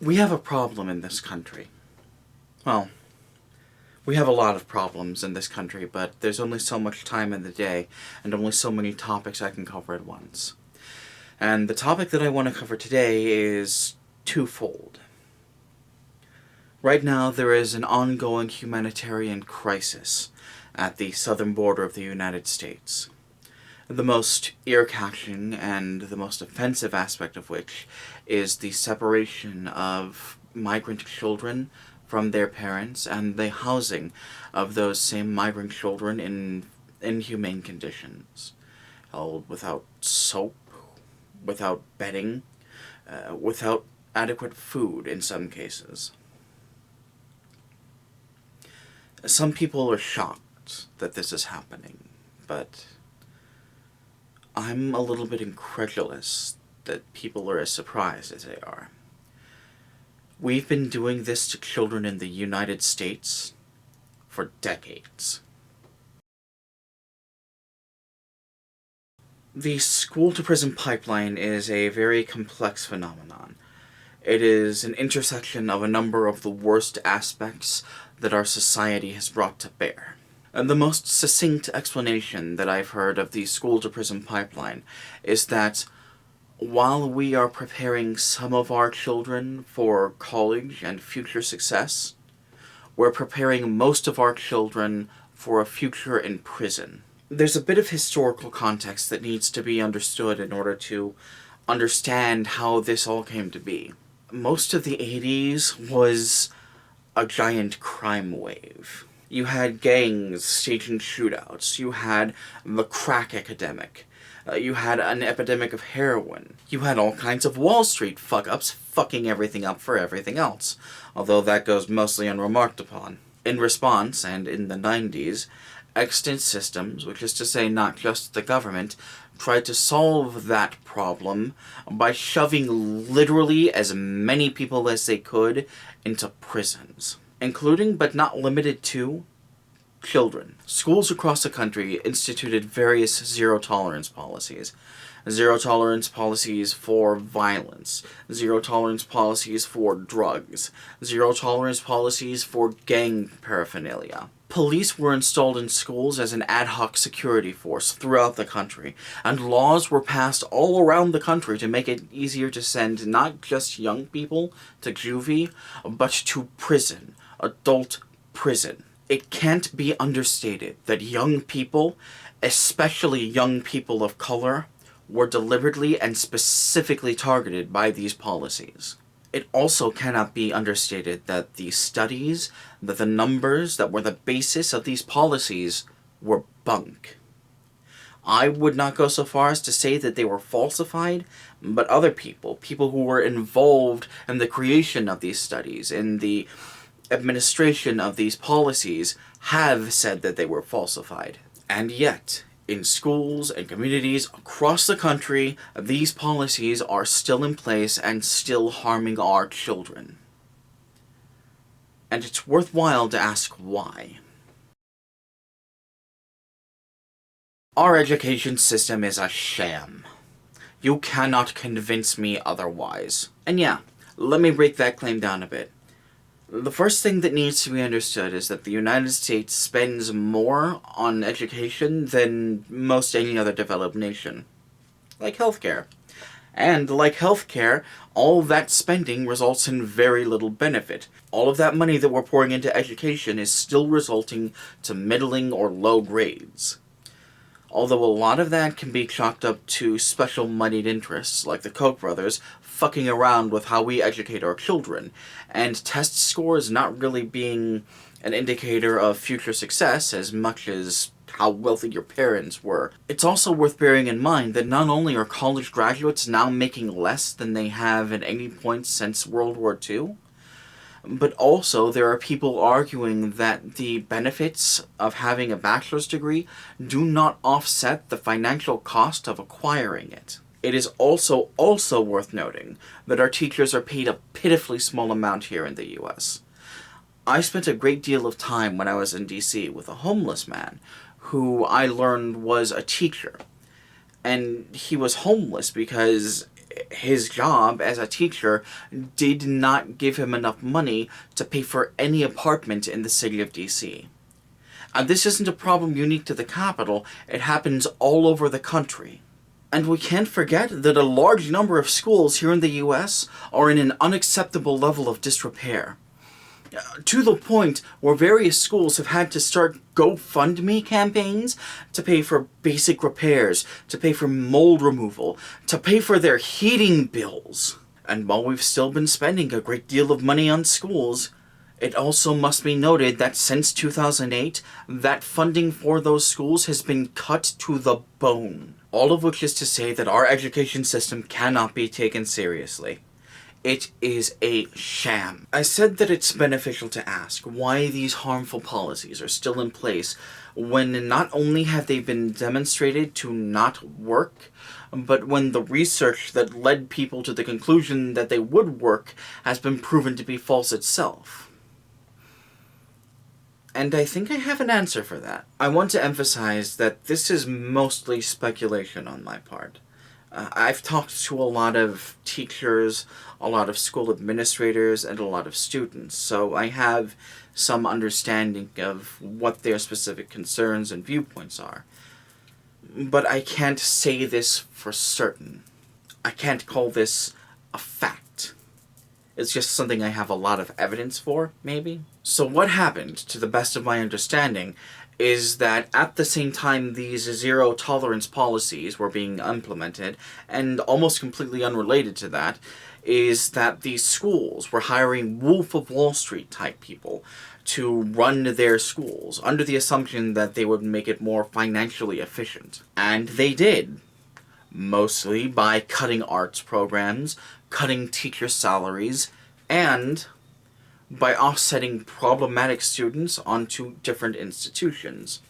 We have a problem in this country. Well, we have a lot of problems in this country, but there's only so much time in the day, and only so many topics I can cover at once. And the topic that I want to cover today is twofold. Right now, there is an ongoing humanitarian crisis at the southern border of the United States. The most ear-catching and the most offensive aspect of which is the separation of migrant children from their parents and the housing of those same migrant children in inhumane conditions, held without soap, without bedding, without adequate food in some cases. Some people are shocked that this is happening, but I'm a little bit incredulous that people are as surprised as they are. We've been doing this to children in the United States for decades. The school-to-prison pipeline is a very complex phenomenon. It is an intersection of a number of the worst aspects that our society has brought to bear. And the most succinct explanation that I've heard of the school-to-prison pipeline is that while we are preparing some of our children for college and future success, we're preparing most of our children for a future in prison. There's a bit of historical context that needs to be understood in order to understand how this all came to be. Most of the 80s was a giant crime wave. You had gangs staging shootouts, you had the crack epidemic, you had an epidemic of heroin, you had all kinds of Wall Street fuck-ups fucking everything up for everything else, although that goes mostly unremarked upon. In response, and in the 90s, extant systems, which is to say not just the government, tried to solve that problem by shoving literally as many people as they could into prisons, including, but not limited to, children. Schools across the country instituted various zero-tolerance policies. Zero-tolerance policies for violence, zero-tolerance policies for drugs, zero-tolerance policies for gang paraphernalia. Police were installed in schools as an ad hoc security force throughout the country, and laws were passed all around the country to make it easier to send not just young people to juvie, but to prison, adult prison. It can't be understated that young people, especially young people of color, were deliberately and specifically targeted by these policies. It also cannot be understated that the studies, that the numbers that were the basis of these policies were bunk. I would not go so far as to say that they were falsified, but other people who were involved in the creation of these studies, in the administration of these policies, have said that they were falsified. And yet, in schools and communities across the country, these policies are still in place and still harming our children. And it's worthwhile to ask why. Our education system is a sham. You cannot convince me otherwise. And yeah, let me break that claim down a bit. The first thing that needs to be understood is that the United States spends more on education than most any other developed nation. Like healthcare. And like healthcare, all that spending results in very little benefit. All of that money that we're pouring into education is still resulting to middling or low grades. Although a lot of that can be chalked up to special moneyed interests, like the Koch brothers, fucking around with how we educate our children, and test scores not really being an indicator of future success as much as how wealthy your parents were. It's also worth bearing in mind that not only are college graduates now making less than they have at any point since World War II, but also there are people arguing that the benefits of having a bachelor's degree do not offset the financial cost of acquiring it. It is also worth noting that our teachers are paid a pitifully small amount here in the US. I spent a great deal of time when I was in DC with a homeless man who I learned was a teacher. And he was homeless because his job as a teacher did not give him enough money to pay for any apartment in the city of DC. And this isn't a problem unique to the capital, it happens all over the country. And we can't forget that a large number of schools here in the US are in an unacceptable level of disrepair. To the point where various schools have had to start GoFundMe campaigns to pay for basic repairs, to pay for mold removal, to pay for their heating bills. And while we've still been spending a great deal of money on schools, it also must be noted that since 2008, that funding for those schools has been cut to the bone. All of which is to say that our education system cannot be taken seriously. It is a sham. I said that it's beneficial to ask why these harmful policies are still in place when not only have they been demonstrated to not work, but when the research that led people to the conclusion that they would work has been proven to be false itself. And I think I have an answer for that. I want to emphasize that this is mostly speculation on my part. I've talked to a lot of teachers, a lot of school administrators, and a lot of students, so I have some understanding of what their specific concerns and viewpoints are. But I can't say this for certain. I can't call this a fact. It's just something I have a lot of evidence for, maybe. So what happened, to the best of my understanding, is that at the same time these zero-tolerance policies were being implemented, and almost completely unrelated to that, is that these schools were hiring Wolf of Wall Street type people to run their schools, under the assumption that they would make it more financially efficient. And they did. Mostly by cutting arts programs, cutting teacher salaries, and by offsetting problematic students onto different institutions.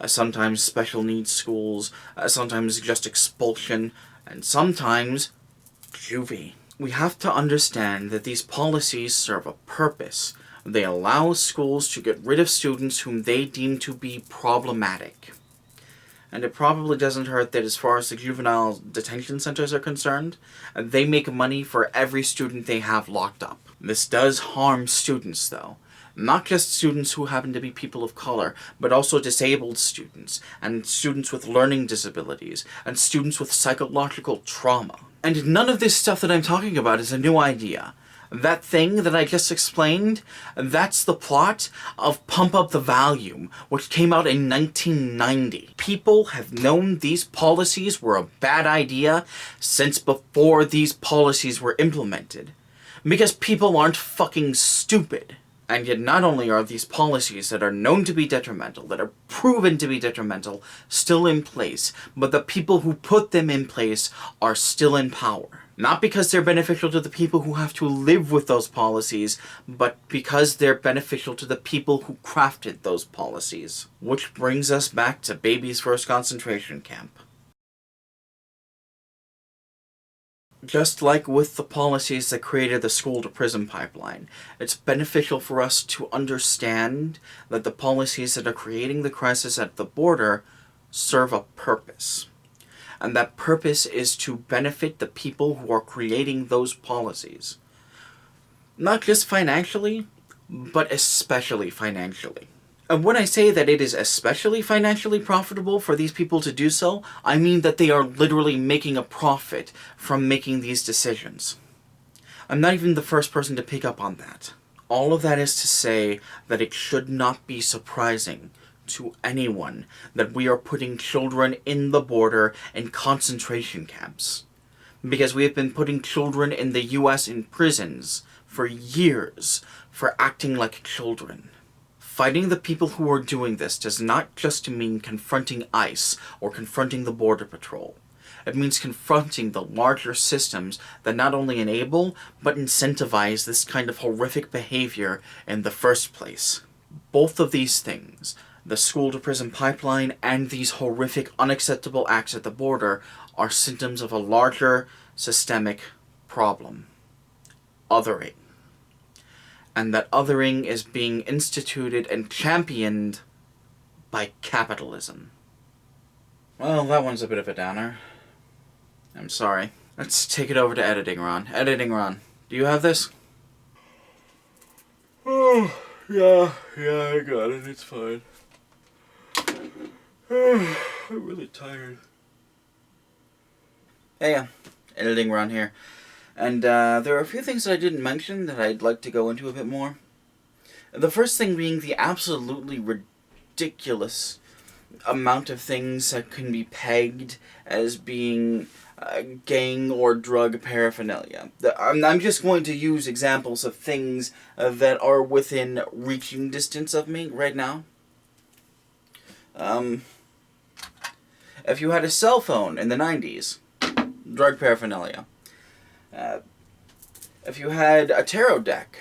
Sometimes special needs schools, sometimes just expulsion, and sometimes juvie. We have to understand that these policies serve a purpose. They allow schools to get rid of students whom they deem to be problematic. And it probably doesn't hurt that as far as the juvenile detention centers are concerned, they make money for every student they have locked up. This does harm students, though. Not just students who happen to be people of color, but also disabled students, and students with learning disabilities, and students with psychological trauma. And none of this stuff that I'm talking about is a new idea. That thing that I just explained, that's the plot of Pump Up the Volume, which came out in 1990. People have known these policies were a bad idea since before these policies were implemented. Because people aren't fucking stupid. And yet not only are these policies that are known to be detrimental, that are proven to be detrimental, still in place, but the people who put them in place are still in power. Not because they're beneficial to the people who have to live with those policies, but because they're beneficial to the people who crafted those policies. Which brings us back to baby's first concentration camp. Just like with the policies that created the school-to-prison pipeline, it's beneficial for us to understand that the policies that are creating the crisis at the border serve a purpose. And that purpose is to benefit the people who are creating those policies. Not just financially, but especially financially. And when I say that it is especially financially profitable for these people to do so, I mean that they are literally making a profit from making these decisions. I'm not even the first person to pick up on that. All of that is to say that it should not be surprising to anyone that we are putting children in the border in concentration camps. Because we have been putting children in the US in prisons for years for acting like children. Fighting the people who are doing this does not just mean confronting ICE or confronting the Border Patrol. It means confronting the larger systems that not only enable, but incentivize this kind of horrific behavior in the first place. Both of these things, the school-to-prison pipeline and these horrific, unacceptable acts at the border, are symptoms of a larger, systemic problem. Othering. And that othering is being instituted and championed by capitalism. Well, that one's a bit of a downer. I'm sorry. Let's take it over to editing, Ron. Editing, Ron. Do you have this? Oh, yeah, I got it. It's fine. I'm really tired. Hey, editing, Ron here. And there are a few things that I didn't mention that I'd like to go into a bit more. The first thing being the absolutely ridiculous amount of things that can be pegged as being gang or drug paraphernalia. I'm just going to use examples of things that are within reaching distance of me right now. If you had a cell phone in the 90s, drug paraphernalia. If you had a tarot deck,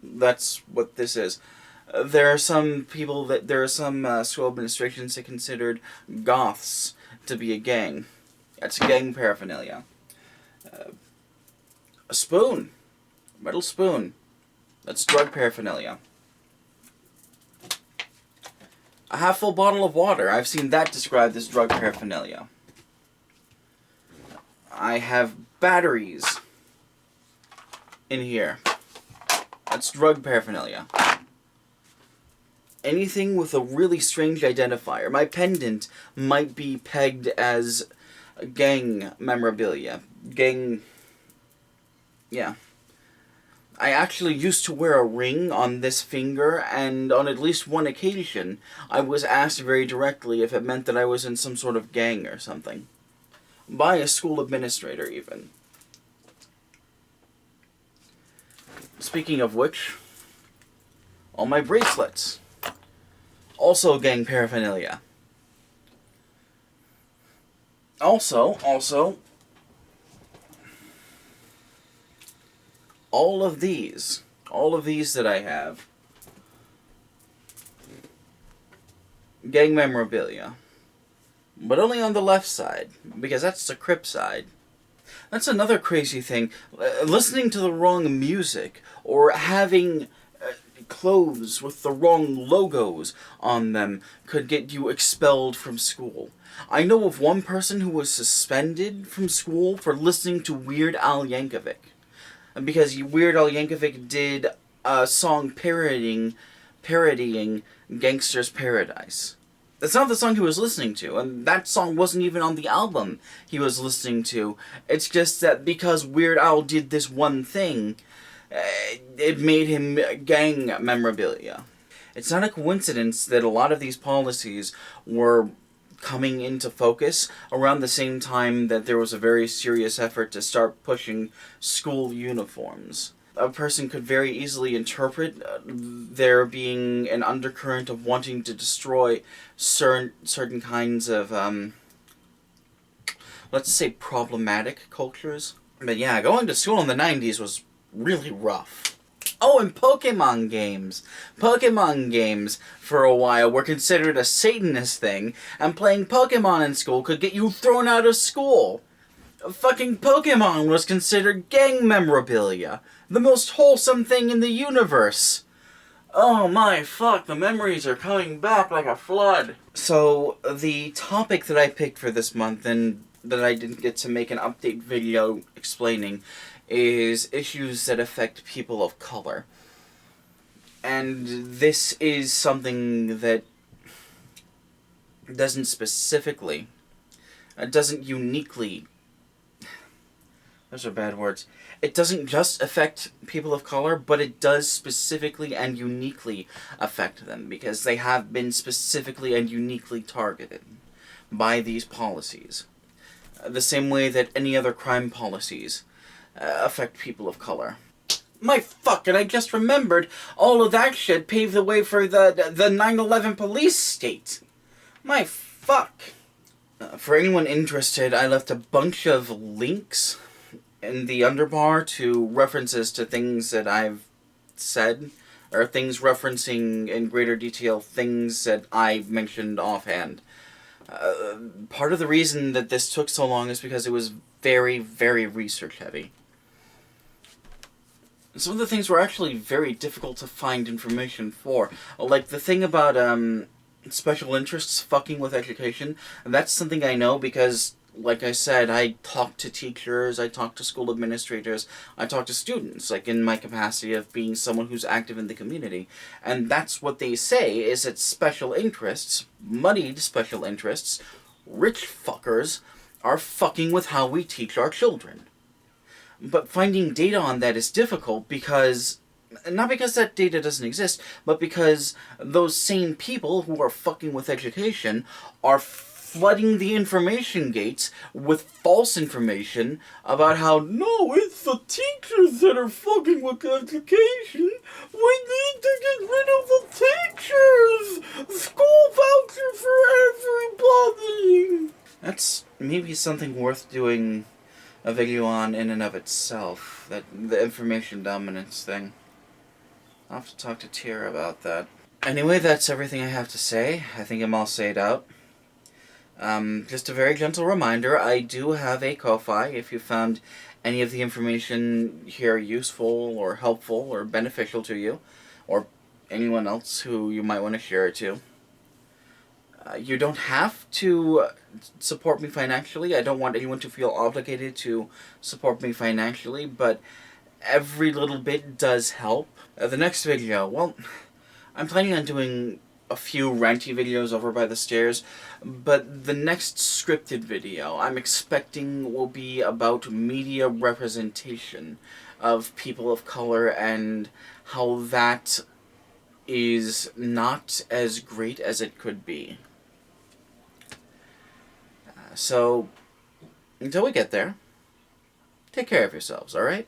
that's what this is. There are some school administrations that considered goths to be a gang. That's gang paraphernalia. A spoon, metal spoon, that's drug paraphernalia. A half-full bottle of water, I've seen that described as drug paraphernalia. I have batteries in here. That's drug paraphernalia. Anything with a really strange identifier. My pendant might be pegged as gang memorabilia. Gang... yeah. I actually used to wear a ring on this finger, and on at least one occasion, I was asked very directly if it meant that I was in some sort of gang or something. By a school administrator, even. Speaking of which, all my bracelets. Also gang paraphernalia. Also, all of these that I have, gang memorabilia. But only on the left side, because that's the Crip side. That's another crazy thing. Listening to the wrong music, or having clothes with the wrong logos on them could get you expelled from school. I know of one person who was suspended from school for listening to Weird Al Yankovic. Because Weird Al Yankovic did a song parodying Gangster's Paradise. That's not the song he was listening to, and that song wasn't even on the album he was listening to. It's just that because Weird Al did this one thing, it made him gang memorabilia. It's not a coincidence that a lot of these policies were coming into focus around the same time that there was a very serious effort to start pushing school uniforms. A person could very easily interpret there being an undercurrent of wanting to destroy certain kinds of, let's say, problematic cultures. But yeah, going to school in the 90s was really rough. Oh, and Pokemon games. Pokemon games, for a while, were considered a Satanist thing, and playing Pokemon in school could get you thrown out of school. Fucking Pokemon was considered gang memorabilia. The most wholesome thing in the universe. Oh my fuck, the memories are coming back like a flood. So, the topic that I picked for this month, and that I didn't get to make an update video explaining, is issues that affect people of color. And this is something that doesn't uniquely, those are bad words, it doesn't just affect people of color, but it does specifically and uniquely affect them, because they have been specifically and uniquely targeted by these policies. The same way that any other crime policies affect people of color. My fuck, and I just remembered all of that shit paved the way for the 9/11 police state. My fuck. For anyone interested, I left a bunch of links in the underbar to references to things that I've said, or things referencing in greater detail things that I mentioned offhand. Part of the reason that this took so long is because it was very, very research heavy. Some of the things were actually very difficult to find information for. Like the thing about special interests fucking with education. That's something I know because like I said, I talk to teachers, I talk to school administrators, I talk to students, like in my capacity of being someone who's active in the community. And that's what they say, is that special interests, moneyed special interests, rich fuckers, are fucking with how we teach our children. But finding data on that is difficult because, not because that data doesn't exist, but because those same people who are fucking with education are flooding the information gates with false information about how, no, it's the teachers that are fucking with education. We need to get rid of the teachers. School voucher for everybody. That's maybe something worth doing a video on in and of itself. That the information dominance thing. I'll have to talk to Tira about that. Anyway, that's everything I have to say. I think I'm all said out. Just a very gentle reminder, I do have a Ko-Fi if you found any of the information here useful or helpful or beneficial to you, or anyone else who you might want to share it to. You don't have to support me financially. I don't want anyone to feel obligated to support me financially, but every little bit does help. The next video, well, I'm planning on doing a few ranty videos over by the stairs, but the next scripted video I'm expecting will be about media representation of people of color and how that is not as great as it could be. So, until we get there, take care of yourselves, alright?